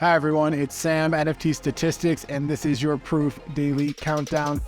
Hi everyone, it's Sam, NFTstatistics, and this is your Proof Daily Countdown.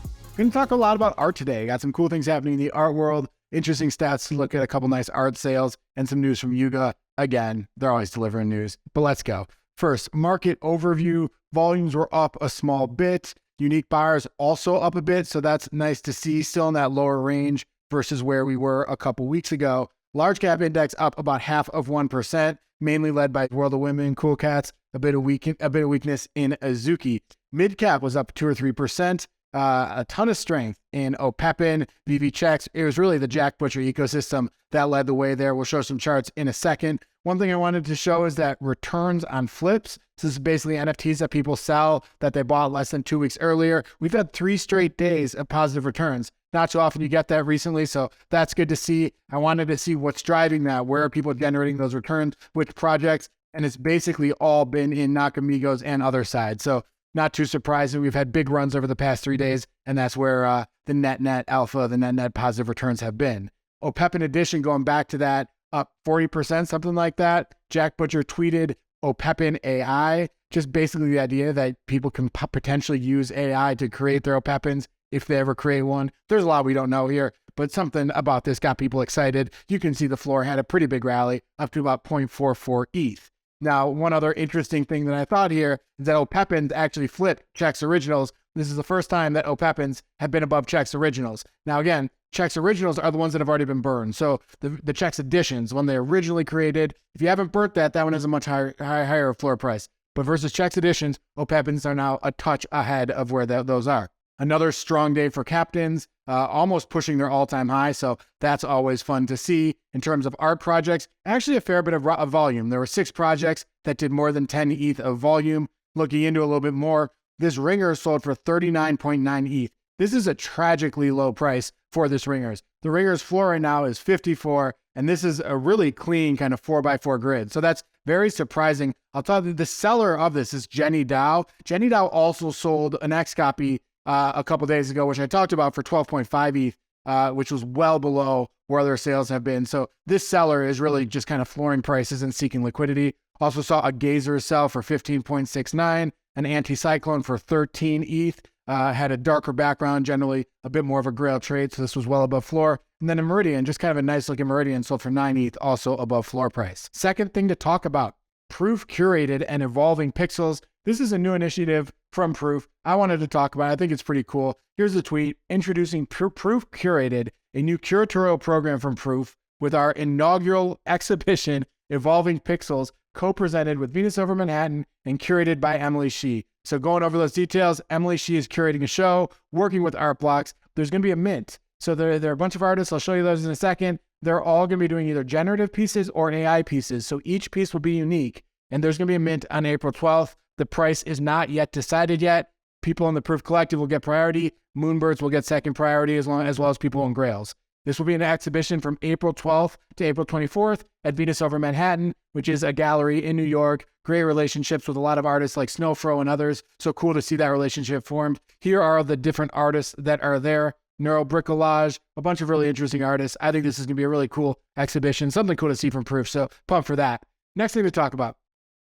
We're going to talk a lot about art today. Got some cool things happening in the art world, interesting stats to look at, a couple nice art sales, and some news from Yuga. Again, they're always delivering news, but let's go. First, market overview. Volumes were up a small bit. Unique buyers also up a bit, so that's nice to see, still in that lower range versus where we were a couple weeks ago. Large cap index up about 0.5%, mainly led by World of Women, Cool Cats, a bit of weakness in Azuki. Mid cap was up 2 or 3%. A ton of strength in Opepin, VV Checks. It was really the Jack Butcher ecosystem that led the way there. We'll show some charts in a second. One thing I wanted to show is that returns on flips. So this is basically NFTs that people sell that they bought less than 2 weeks earlier. We've had 3 straight days of positive returns. Not so often you get that recently, so that's good to see. I wanted to see what's driving that. Where are people generating those returns? Which projects? And it's basically all been in Nakamigos and other sides. So not too surprising. We've had big runs over the past 3 days, and that's where the net alpha, the net positive returns have been. Opepin Edition, going back to that, up 40%, something like that. Jack Butcher tweeted Opepin AI, just basically the idea that people can potentially use AI to create their Opepins if they ever create one. There's a lot we don't know here, but something about this got people excited. You can see the floor had a pretty big rally up to about 0.44 ETH. Now, one other interesting thing that I thought here is that Opepins actually flipped Check's Originals. This is the first time that Opepins have been above Check's Originals. Now, again, Check's Originals are the ones that have already been burned. So the Check's Editions, when they originally created, if you haven't burnt that one has a much higher floor price. But versus Check's Editions, Opepins are now a touch ahead of where those are. Another strong day for captains, almost pushing their all-time high, so that's always fun to see. In terms of art projects, actually a fair bit of volume. There were 6 projects that did more than 10 ETH of volume. Looking into a little bit more, this ringer sold for 39.9 ETH. This is a tragically low price for this ringers. The ringer's floor right now is 54, and this is a really clean kind of 4x4 grid. So that's very surprising. I'll tell you, the seller of this is Jenny Dow. Jenny Dow also sold an X copy a couple days ago, which I talked about, for 12.5 ETH, which was well below where their sales have been. So this seller is really just kind of flooring prices and seeking liquidity. Also saw a Gazer sell for 15.69, an Anticyclone for 13 ETH, had a darker background, generally a bit more of a grail trade, so this was well above floor. And then a Meridian, just kind of a nice looking Meridian, sold for 9 ETH, also above floor price. Second thing to talk about, Proof Curated and Evolving Pixels. This is a new initiative from Proof. I wanted to talk about it. I think it's pretty cool. Here's the tweet introducing Proof Curated, a new curatorial program from Proof with our inaugural exhibition, Evolving Pixels, co-presented with Venus Over Manhattan and curated by Emily Shee. So going over those details, Emily Shee is curating a show, working with art blocks. There's going to be a mint. So there are a bunch of artists. I'll show you those in a second. They're all going to be doing either generative pieces or AI pieces. So each piece will be unique. And there's going to be a mint on April 12th. The price is not yet decided yet. People in the Proof Collective will get priority. Moonbirds will get second priority, as well as people in Grails. This will be an exhibition from April 12th to April 24th at Venus Over Manhattan, which is a gallery in New York. Great relationships with a lot of artists like Snowfro and others. So cool to see that relationship formed. Here are the different artists that are there. Neural Bricolage, a bunch of really interesting artists. I think this is going to be a really cool exhibition, something cool to see from Proof, so pumped for that. Next thing to talk about,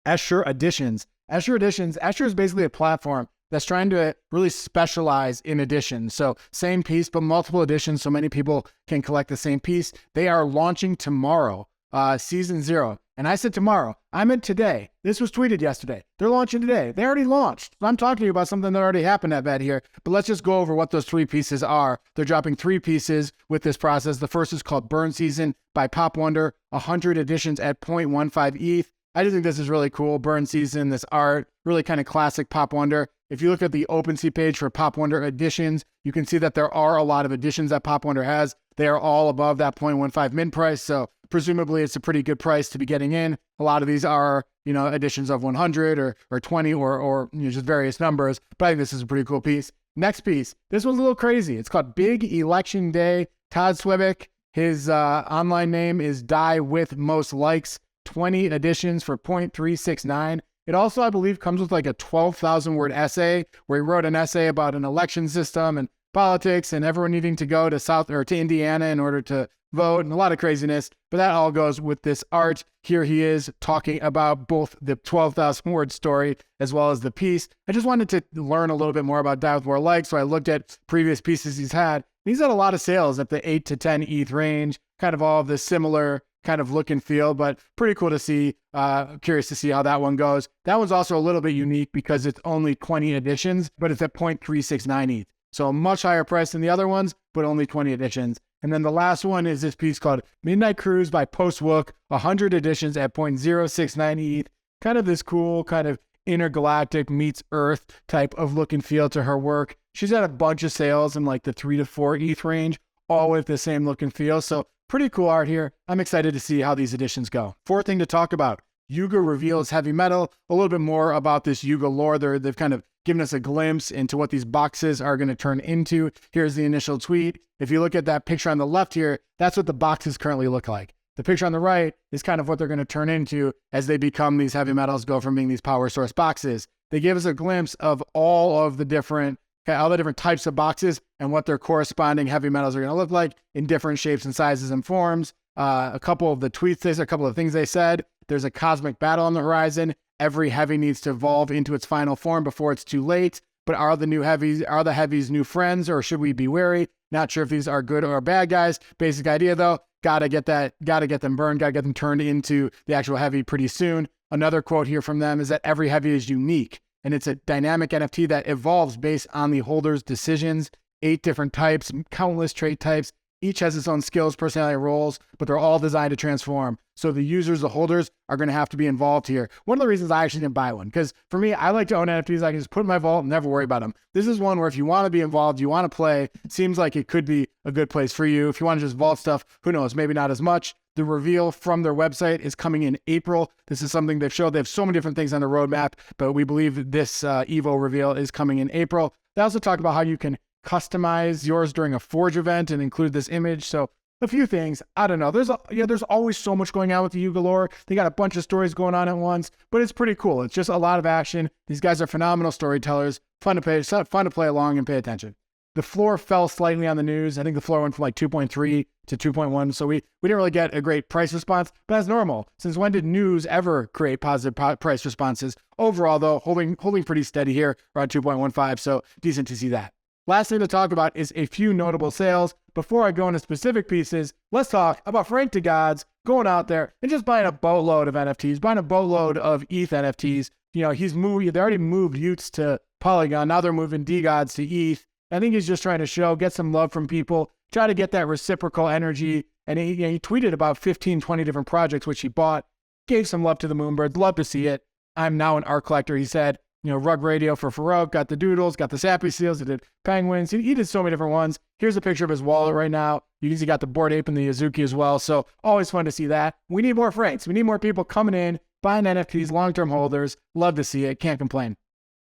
Escher Editions. Escher is basically a platform that's trying to really specialize in editions. So same piece, but multiple editions, so many people can collect the same piece. They are launching tomorrow, season 0. And I said tomorrow, I meant today. This was tweeted yesterday. They're launching today. They already launched. I'm talking to you about something that already happened, I bet, here. But let's just go over what those 3 pieces are. They're dropping 3 pieces with this process. The first is called Burn Season by Pop Wonder, 100 editions at 0.15 ETH. I just think this is really cool. Burn Season, this art, really kind of classic Pop Wonder. If you look at the OpenSea page for Pop Wonder editions, you can see that there are a lot of editions that Pop Wonder has. They are all above that 0.15 mint price, so presumably it's a pretty good price to be getting in. A lot of these are, editions of 100 or 20 or just various numbers, but I think this is a pretty cool piece. Next piece, this one's a little crazy. It's called Big Election Day. Todd Swibick, his online name is Die With Most Likes. 20 editions for 0.369. It also, I believe, comes with like a 12,000 word essay where he wrote an essay about an election system and politics and everyone needing to go to to Indiana in order to vote and a lot of craziness. But that all goes with this art. Here he is talking about both the 12,000 word story as well as the piece. I just wanted to learn a little bit more about Die With More Likes, so I looked at previous pieces he's had. He's had a lot of sales at the 8 to 10 ETH range, kind of all of the similar kind of look and feel, but pretty cool to see. Curious to see how that one goes. That one's also a little bit unique because it's only 20 editions, but it's at 0.369 ETH. So a much higher price than the other ones, but only 20 editions. And then the last one is this piece called Midnight Cruise by Postwook, 100 editions at 0.069 ETH. Kind of this cool kind of intergalactic meets Earth type of look and feel to her work. She's had a bunch of sales in like the 3 to 4 ETH range, all with the same look and feel. So pretty cool art here. I'm excited to see how these editions go. Fourth thing to talk about, Yuga Reveals Heavy Metal. A little bit more about this Yuga lore. They've kind of given us a glimpse into what these boxes are going to turn into. Here's the initial tweet. If you look at that picture on the left here, that's what the boxes currently look like. The picture on the right is kind of what they're going to turn into as they become these heavy metals, go from being these power source boxes. They give us a glimpse of all the different types of boxes and what their corresponding heavy metals are going to look like in different shapes and sizes and forms. A couple of the tweets, a couple of things they said. There's a cosmic battle on the horizon. Every heavy needs to evolve into its final form before it's too late. But are the heavies new friends, or should we be wary? Not sure if these are good or bad guys. Basic idea though, gotta get them burned, gotta get them turned into the actual heavy pretty soon. Another quote here from them is that every heavy is unique, and it's a dynamic NFT that evolves based on the holder's decisions. 8 different types, countless trait types. Each has its own skills, personality, and roles, but they're all designed to transform. So the users, the holders, are going to have to be involved here. One of the reasons I actually didn't buy one, because for me, I like to own NFTs. I can just put in my vault and never worry about them. This is one where if you want to be involved, you want to play, it seems like it could be a good place for you. If you want to just vault stuff, who knows, maybe not as much. The reveal from their website is coming in April. This is something they've showed. They have so many different things on the roadmap, but we believe this Evo reveal is coming in April. They also talk about how you can customize yours during a Forge event and include this image. So a few things. I don't know. There's always so much going on with the Yuga lore. They got a bunch of stories going on at once, but it's pretty cool. It's just a lot of action. These guys are phenomenal storytellers. Fun to play along and pay attention. The floor fell slightly on the news. I think the floor went from like 2.3 to 2.1. So we didn't really get a great price response, but that's normal. Since when did news ever create positive price responses? Overall though, holding pretty steady here around 2.15. So decent to see that. Last thing to talk about is a few notable sales. Before I go into specific pieces, let's talk about Frank DeGods going out there and just buying a boatload of NFTs, buying a boatload of ETH NFTs. You know, they already moved Utes to Polygon. Now they're moving DeGods to ETH. I think he's just trying to get some love from people, try to get that reciprocal energy. And he tweeted about 15, 20 different projects, which he bought, gave some love to the Moonbirds. Love to see it. I'm now an art collector, he said. Rug Radio for Farouk, got the Doodles, got the Sappy Seals, he did Penguins. He did so many different ones. Here's a picture of his wallet right now. You can see he got the Bored Ape and the Azuki as well. So always fun to see that. We need more Franks. We need more people coming in, buying NFTs, long-term holders. Love to see it. Can't complain.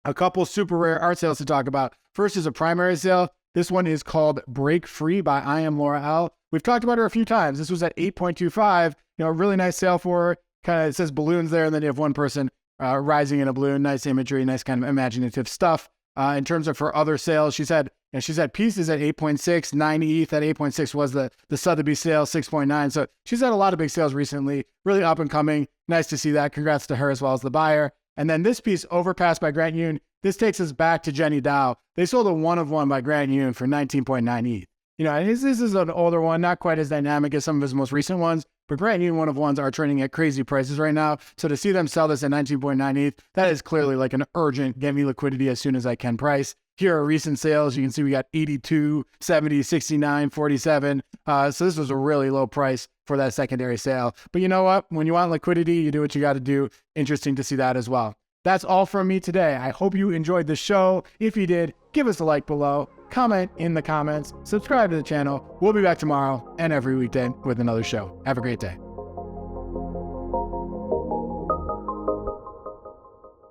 A couple super rare art sales to talk about. First is a primary sale. This one is called Break Free by I Am Laura L. We've talked about her a few times. This was at 8.25. A really nice sale for her. Kind of, it says balloons there, and then you have one person rising in a balloon. Nice imagery, nice kind of imaginative stuff. In terms of her other sales, she's had pieces at 8.6, 9 ETH at 8.6 was the Sotheby's sale, 6.9. So she's had a lot of big sales recently, really up and coming. Nice to see that. Congrats to her as well as the buyer. And then this piece, Overpass by Grant Yoon, this takes us back to Jenny Dow. They sold a 1 of 1 by Grant Yoon for 19.9 ETH. And this is an older one, not quite as dynamic as some of his most recent ones, but Grant Yoon 1 of 1s are trading at crazy prices right now. So to see them sell this at 19.9 ETH, that is clearly like an urgent, get me liquidity as soon as I can price. Here are recent sales. You can see we got 82, 70, 69, 47. So this was a really low price for that secondary sale. But you know what? When you want liquidity, you do what you got to do. Interesting to see that as well. That's all from me today. I hope you enjoyed the show. If you did, give us a like below, comment in the comments, subscribe to the channel. We'll be back tomorrow and every weekday with another show. Have a great day.